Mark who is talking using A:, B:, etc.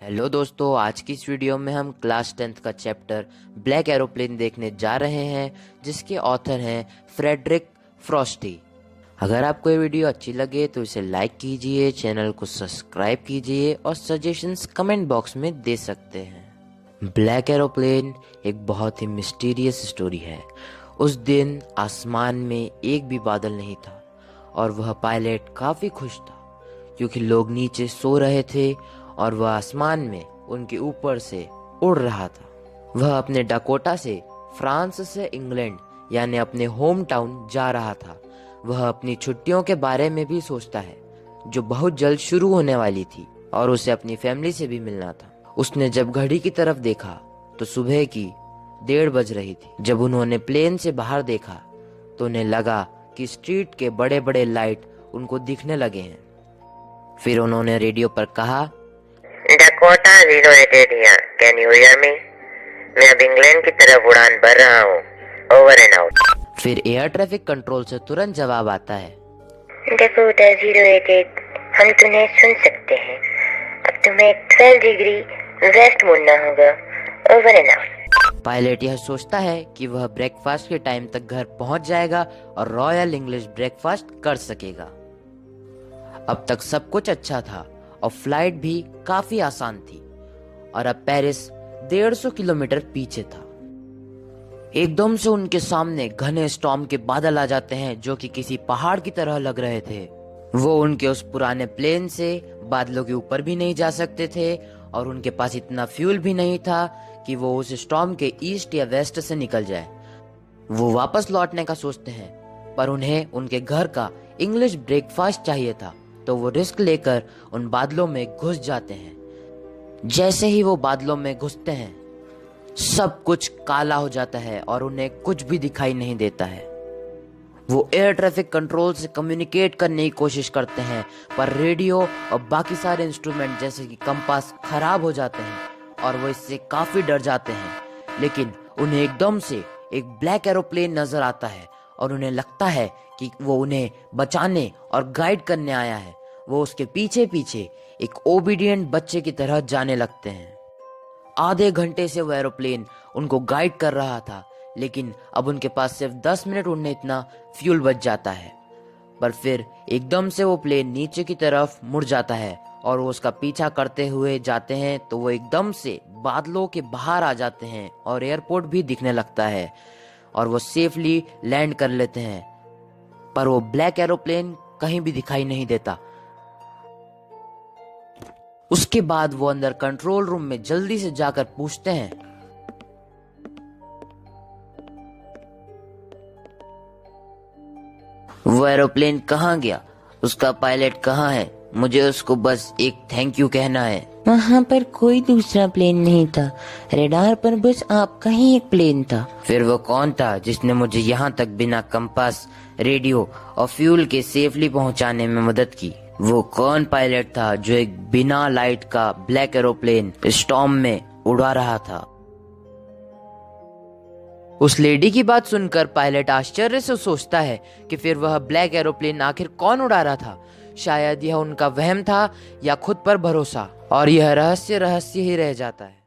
A: Hello दोस्तों, आज की इस वीडियो में हम क्लास 10th का चैप्टर ब्लैक एरोप्लेन देखने जा रहे हैं, जिसके ऑथर हैं फ्रेडरिक फ्रॉस्टी। अगर आपको ये वीडियो अच्छी लगे तो इसे लाइक कीजिए, चैनल को सब्सक्राइब कीजिए और सजेशंस कमेंट बॉक्स में दे सकते हैं। ब्लैक एरोप्लेन एक बहुत ही मिस्टीरियस स्टोरी है। उस दिन आसमान में एक भी बादल नहीं था और वह पायलट काफ़ी खुश था क्योंकि लोग नीचे सो रहे थे और वह आसमान में उनके ऊपर से उड़ रहा था। वह अपने डकोटा से फ्रांस से इंग्लैंड यानी अपने होम टाउन जा रहा था। वह अपनी छुट्टियों के बारे में भी सोचता है जो बहुत जल्द शुरू होने वाली थी और उसे अपनी फैमिली से भी मिलना था। उसने जब घड़ी की तरफ देखा तो सुबह की 1:30 बज रही थी। जब उन्होंने प्लेन से बाहर देखा तो उन्हें लगा कि स्ट्रीट के बड़े बड़े लाइट उनको दिखने लगे हैं। फिर उन्होंने रेडियो पर कहा,
B: Dakota 088 here, can you hear me? मैं अब इंग्लैंड की तरफ उड़ान भर रहा हूँ, ओवर एंड आउट।
A: फिर एयर ट्रैफिक कंट्रोल से तुरंत जवाब आता है,
B: डकोटा 088, हम तुम्हें सुन सकते हैं। अब तुम्हें 12 डिग्री वेस्ट मुड़ना होगा, ओवर एंड आउट।
A: पायलट यह सोचता है कि वह ब्रेकफास्ट के टाइम तक घर पहुंच जाएगा और रॉयल इंग्लिश ब्रेकफास्ट कर सकेगा। अब तक सब कुछ अच्छा था और फ्लाइट भी काफी आसान थी और अब पेरिस 150 किलोमीटर पीछे था। एकदम से उनके सामने घने स्टॉर्म के बादल आ जाते हैं जो कि किसी पहाड़ की तरह लग रहे थे। वो उनके उस पुराने प्लेन से बादलों के ऊपर भी नहीं जा सकते थे और उनके पास इतना फ्यूल भी नहीं था कि वो उस स्टॉर्म के ईस्ट या वेस्ट से निकल जाए। वो वापस लौटने का सोचते हैं पर उन्हें उनके घर का इंग्लिश ब्रेकफास्ट चाहिए था, तो वो रिस्क लेकर उन बादलों में घुस जाते हैं। जैसे ही वो बादलों में घुसते हैं सब कुछ काला हो जाता है और उन्हें कुछ भी दिखाई नहीं देता है। वो एयर ट्रैफिक कंट्रोल से कम्युनिकेट करने की कोशिश करते हैं पर रेडियो और बाकी सारे इंस्ट्रूमेंट जैसे कि कंपास खराब हो जाते हैं और वो इससे काफी डर जाते हैं। लेकिन उन्हें एकदम से एक ब्लैक एरोप्लेन नजर आता है और उन्हें लगता है कि वो उन्हें बचाने और गाइड करने आया है। वो उसके पीछे पीछे एक ओबीडिएंट बच्चे की तरह जाने लगते हैं। आधे घंटे से वो एरोप्लेन उनको गाइड कर रहा था, लेकिन अब उनके पास सिर्फ 10 मिनट उड़ने इतना फ्यूल बच जाता है। पर फिर एकदम से वो प्लेन नीचे की तरफ मुड़ जाता है और वो उसका पीछा करते हुए जाते हैं तो वो एकदम से बादलों के बाहर आ जाते हैं और एयरपोर्ट भी दिखने लगता है और वो सेफली लैंड कर लेते हैं। पर वो ब्लैक एरोप्लेन कहीं भी दिखाई नहीं देता। उसके बाद वो अंदर कंट्रोल रूम में जल्दी से जाकर पूछते हैं, वो एरोप्लेन कहाँ गया? उसका पायलट कहाँ है? मुझे उसको बस एक थैंक यू कहना है।
C: वहाँ पर कोई दूसरा प्लेन नहीं था, रेडार पर बस आपका ही एक प्लेन था।
A: फिर वो कौन था जिसने मुझे यहाँ तक बिना कंपास, रेडियो और फ्यूल के सेफली पहुँचाने में मदद की? वो कौन पायलट था जो एक बिना लाइट का ब्लैक एरोप्लेन स्टॉर्म में उड़ा रहा था? उस लेडी की बात सुनकर पायलट आश्चर्य से सोचता है कि फिर वह ब्लैक एरोप्लेन आखिर कौन उड़ा रहा था। शायद यह उनका वहम था या खुद पर भरोसा, और यह रहस्य ही रह जाता है।